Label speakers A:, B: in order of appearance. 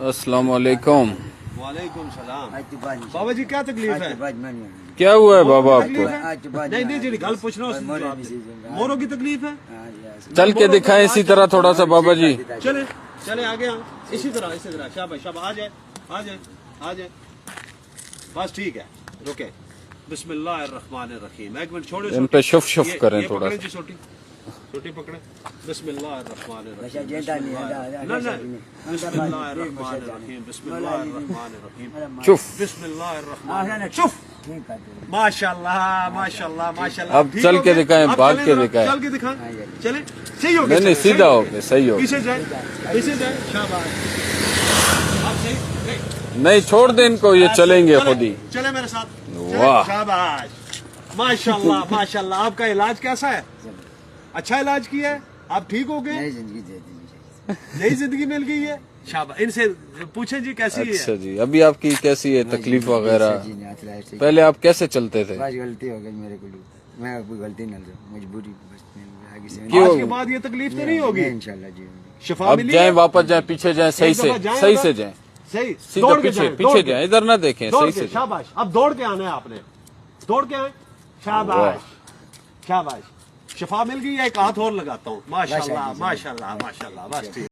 A: अस्सलाम वालेकुम।
B: वालेकुम सलाम। बाबा जी क्या तकलीफ है?
A: क्या हुआ है बाबा आपको?
B: नहीं नहीं जी गल पूछना मोरों की तकलीफ है।
A: चल के दिखाएं इसी तरह थोड़ा सा बाबा जी।
B: चले चले आगे इसी तरह शाबाश शाबाश आ जाए आ जाए बस ठीक है रुके। बिस्मिल्लाहिर्रहमानिर्रहीम। एक मिनट छोड़े
A: इन पे शुफ शुफ करें थोड़ा सा।
B: छोटी पकड़े। बिस्मिल्लाहिर्रहमानिर्रहीम। बिस्मिल्लाहिर्रहमानिर्रहीम। बिस्मिल्लाहिर्रहमानिर्रहीम।
A: शुफ।
B: बिस्मिल्लाहिर्रहमानिर्रहीम। शुफ। माशाल्लाह माशाल्लाह माशाल्लाह।
A: अब चल के दिखाएं, भाग के दिखाएं।
B: चल के दिखाएं। चले सही हो गया।
A: नहीं सीधा हो गया, सही हो गया।
B: पीछे जाए शाबाश। आप सही
A: नहीं छोड़ दे इनको, ये चलेंगे खुद ही।
B: चले मेरे साथ।
A: वाह
B: शाबाश माशाल्लाह माशाल्लाह। आपका इलाज कैसा है? अच्छा इलाज किया है? आप ठीक हो गए? नई जिंदगी मिल गई है। शाबाश। इनसे पूछे जी कैसी है?
A: अच्छा जी, अभी आपकी कैसी है तकलीफ वगैरह? पहले आप कैसे चलते थे?
C: गलती हो गई मेरे को, मैं कोई गलती नहीं, मजबूरी
A: क्यों?
B: आज के बाद ये तकलीफ तो नहीं होगी
C: इंशाल्लाह जी।
B: शिफा
A: अब
B: मिली
A: जाएं,
B: है?
A: वापस जाएं, पीछे जाएं, सही से जाएं,
B: सही
A: सीधा
B: दौड़ के
A: पीछे
B: जाएं,
A: पीछे
B: दौड़ के।
A: जाएं, इधर ना देखें,
B: दौड़
A: सही
B: के,
A: से जाएं।
B: शाबाश। अब दौड़ के आना है आपने, दौड़ के आए। शाबाश शाबाश। शिफा मिल गई है। एक हाथ और लगाता हूँ। माशाल्लाह माशाल्लाह माशाल्लाह। बस ठीक।